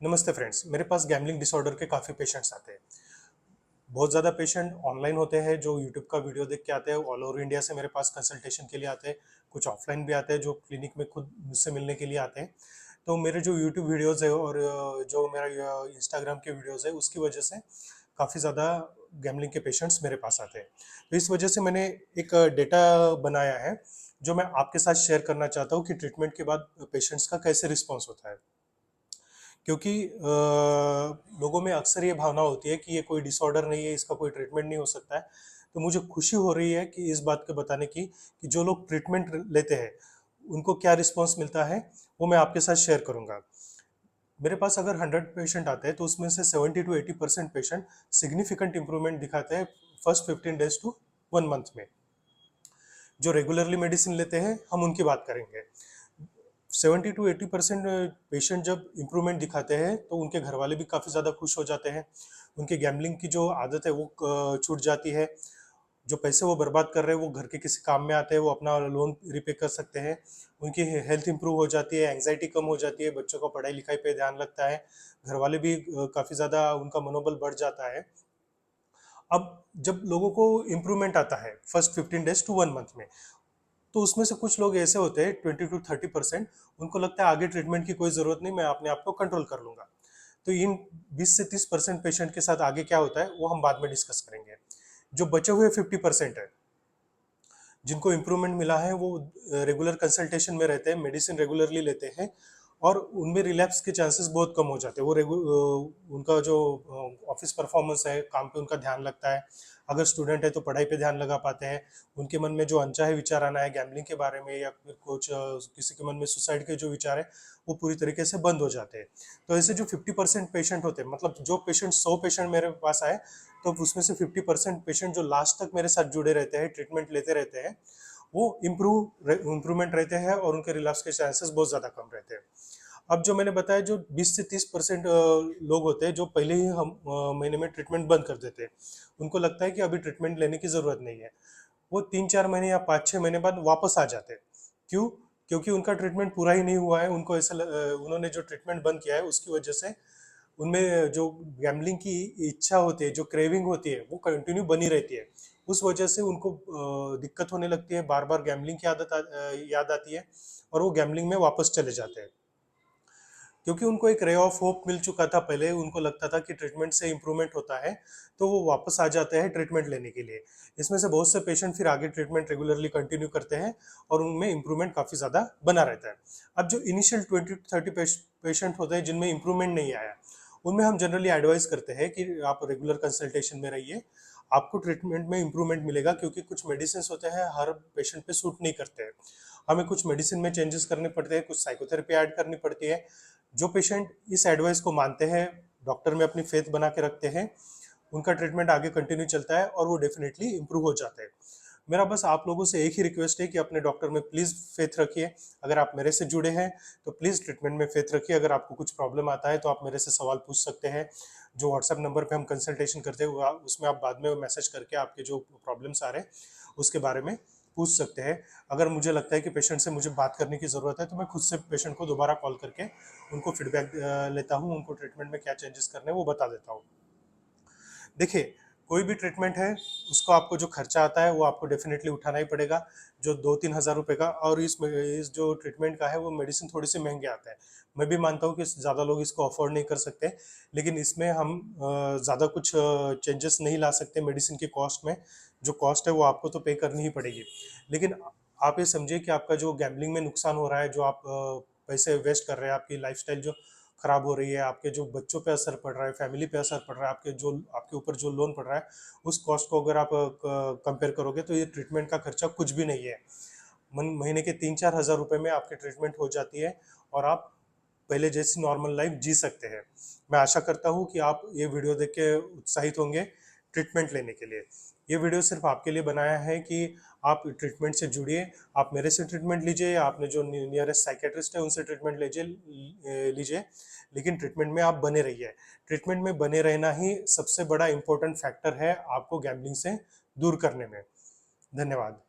नमस्ते फ्रेंड्स, मेरे पास gambling disorder के काफ़ी पेशेंट्स आते हैं। बहुत ज़्यादा पेशेंट ऑनलाइन होते हैं जो यूट्यूब का वीडियो देख के आते हैं। ऑल ओवर इंडिया से मेरे पास कंसल्टेशन के लिए आते हैं। कुछ ऑफलाइन भी आते हैं जो क्लिनिक में खुद मुझसे मिलने के लिए आते हैं। तो मेरे जो यूट्यूब वीडियोज़ है और जो मेरा इंस्टाग्राम के वीडियोज़ है उसकी वजह से काफ़ी ज़्यादा गैम्बलिंग के पेशेंट्स मेरे पास आते हैं। तो इस वजह से मैंने एक डेटा बनाया है जो मैं आपके साथ शेयर करना चाहता हूँ कि ट्रीटमेंट के बाद पेशेंट्स का कैसे रिस्पॉन्स होता है। क्योंकि लोगों में अक्सर ये भावना होती है कि ये कोई डिसऑर्डर नहीं है, इसका कोई ट्रीटमेंट नहीं हो सकता है। तो मुझे खुशी हो रही है कि इस बात को बताने की कि जो लोग ट्रीटमेंट लेते हैं, उनको क्या रिस्पॉन्स मिलता है, वो मैं आपके साथ शेयर करूँगा। मेरे पास अगर 100 पेशेंट आते हैं तो उसमें से 70 टू 80% पेशेंट सिग्निफिकेंट इंप्रूवमेंट दिखाते हैं फर्स्ट 15 डेज टू 1 मंथ में। जो रेगुलरली मेडिसिन लेते हैं, हम उनकी बात करेंगे। 70 टू 80% पेशेंट जब इम्प्रूवमेंट दिखाते हैं तो उनके घर वाले भी काफ़ी ज़्यादा खुश हो जाते हैं। उनके गैम्बलिंग की जो आदत है वो छूट जाती है। जो पैसे वो बर्बाद कर रहे हैं वो घर के किसी काम में आते हैं, वो अपना लोन रिपे कर सकते हैं। उनकी हेल्थ इंप्रूव हो जाती है, एंग्जाइटी कम हो जाती है, बच्चों का पढ़ाई लिखाई पे ध्यान लगता है। घर वाले भी काफ़ी ज़्यादा उनका मनोबल बढ़ जाता है। अब जब लोगों को इम्प्रूवमेंट आता है फर्स्ट 15 डेज टू 1 मंथ में, तो उसमें से कुछ लोग ऐसे होते हैं 20 टू 30%, उनको लगता है आगे ट्रीटमेंट की कोई ज़रूरत नहीं, मैं अपने आप को कंट्रोल कर लूँगा। तो इन 20 से 30% पेशेंट के साथ आगे क्या होता है वो हम बाद में डिस्कस करेंगे। जो बचे हुए 50% है जिनको इम्प्रूवमेंट मिला है वो रेगुलर कंसल्टेशन में रहते हैं, मेडिसिन रेगुलरली लेते हैं और उनमें रिलैप्स के चांसेस बहुत कम हो जाते हैं। उनका जो ऑफिस परफॉर्मेंस है, काम पे उनका ध्यान लगता है। अगर स्टूडेंट है तो पढ़ाई पे ध्यान लगा पाते हैं। उनके मन में जो अनचाहे विचार आना है गैम्बलिंग के बारे में या फिर कुछ किसी के मन में सुसाइड के जो विचार है वो पूरी तरीके से बंद हो जाते हैं। तो ऐसे जो 50% पेशेंट होते हैं, मतलब जो पेशेंट 100 पेशेंट मेरे पास आए तो उसमें से 50% पेशेंट जो लास्ट तक मेरे साथ जुड़े रहते हैं, ट्रीटमेंट लेते रहते हैं, वो इम्प्रूवमेंट रहते हैं और उनके रिलैप्स के चांसेस बहुत ज़्यादा कम रहते हैं। अब जो मैंने बताया जो 20 से 30% लोग होते हैं जो पहले ही हम महीने में ट्रीटमेंट बंद कर देते हैं, उनको लगता है कि अभी ट्रीटमेंट लेने की ज़रूरत नहीं है। वो 3-4 महीने या 5-6 महीने बाद वापस आ जाते हैं। क्यों? क्योंकि उनका ट्रीटमेंट पूरा ही नहीं हुआ है। उनको उन्होंने जो ट्रीटमेंट बंद किया है उसकी वजह से उनमें जो गैम्बलिंग की इच्छा होती है, जो क्रेविंग होती है, वो कंटिन्यू बनी रहती है। उस वजह से उनको दिक्कत होने लगती है, बार-बार गैम्बलिंग की याद आती है और वो गैम्बलिंग में वापस चले जाते हैं। क्योंकि उनको एक रे ऑफ होप मिल चुका था पहले, उनको लगता था कि ट्रीटमेंट से इम्प्रूवमेंट होता है, तो वो वापस आ जाते हैं ट्रीटमेंट लेने के लिए। इसमें से बहुत से पेशेंट फिर आगे ट्रीटमेंट रेगुलरली कंटिन्यू करते हैं और उनमें इम्प्रूवमेंट काफ़ी ज़्यादा बना रहता है। अब जो इनिशियल 20 to 30 पेशेंट होते हैं जिनमें इम्प्रूवमेंट नहीं आया, उनमें हम जनरली एडवाइस करते हैं कि आप रेगुलर कंसल्टेशन में रहिए। आपको ट्रीटमेंट में इम्प्रूवमेंट मिलेगा क्योंकि कुछ मेडिसिन होते हैं हर पेशेंट पे सूट नहीं करते हैं। हमें कुछ मेडिसिन में चेंजेस करने पड़ते हैं, कुछ साइकोथेरेपी ऐड करनी पड़ती है। जो पेशेंट इस एडवाइस को मानते हैं, डॉक्टर में अपनी फेथ बना के रखते हैं, उनका ट्रीटमेंट आगे कंटिन्यू चलता है और वो डेफिनेटली इंप्रूव हो जाते हैं। मेरा बस आप लोगों से एक ही रिक्वेस्ट है कि अपने डॉक्टर में प्लीज़ फेथ रखिए। अगर आप मेरे से जुड़े हैं तो प्लीज़ ट्रीटमेंट में फेथ रखिए। अगर आपको कुछ प्रॉब्लम आता है तो आप मेरे से सवाल पूछ सकते हैं। जो व्हाट्सएप नंबर पे हम कंसल्टेशन करते हैं उसमें आप बाद में मैसेज करके आपके जो प्रॉब्लम्स आ रहे हैं उसके बारे में पूछ सकते हैं। अगर मुझे लगता है कि पेशेंट से मुझे बात करने की ज़रूरत है तो मैं खुद से पेशेंट को दोबारा कॉल करके उनको फीडबैक लेता हूँ, उनको ट्रीटमेंट में क्या चेंजेस करने हैं वो बता देता हूँ। देखिए, कोई भी ट्रीटमेंट है, उसको आपको जो खर्चा आता है वो आपको डेफिनेटली उठाना ही पड़ेगा। जो 2-3 हज़ार रुपए का, और इस जो ट्रीटमेंट का है वो मेडिसिन थोड़ी सी महंगे आते हैं। मैं भी मानता हूँ कि ज़्यादा लोग इसको अफोर्ड नहीं कर सकते, लेकिन इसमें हम ज़्यादा कुछ चेंजेस नहीं ला सकते मेडिसिन की कॉस्ट में। जो कॉस्ट है वो आपको तो पे करनी ही पड़ेगी। लेकिन आप ये समझिए कि आपका जो गैम्बलिंग में नुकसान हो रहा है, जो आप पैसे वेस्ट कर रहे हैं, आपकी लाइफस्टाइल जो खराब हो रही है, आपके जो बच्चों पे असर पड़ रहा है, फैमिली पे असर पड़ रहा है, आपके ऊपर जो लोन पड़ रहा है, उस कॉस्ट को अगर आप कंपेयर करोगे तो ये ट्रीटमेंट का खर्चा कुछ भी नहीं है। महीने के 3-4 हज़ार रुपए में आपकी ट्रीटमेंट हो जाती है और आप पहले जैसी नॉर्मल लाइफ जी सकते हैं। मैं आशा करता हूँ कि आप ये वीडियो देख के उत्साहित होंगे ट्रीटमेंट लेने के लिए। ये वीडियो सिर्फ आपके लिए बनाया है कि आप ट्रीटमेंट से जुड़िए। आप मेरे से ट्रीटमेंट लीजिए या आपने जो नियरेस्ट साइकेट्रिस्ट है उनसे ट्रीटमेंट लीजिए, लेकिन ट्रीटमेंट में आप बने रहिए। ट्रीटमेंट में बने रहना ही सबसे बड़ा इंपॉर्टेंट फैक्टर है आपको गैम्बलिंग से दूर करने में। धन्यवाद।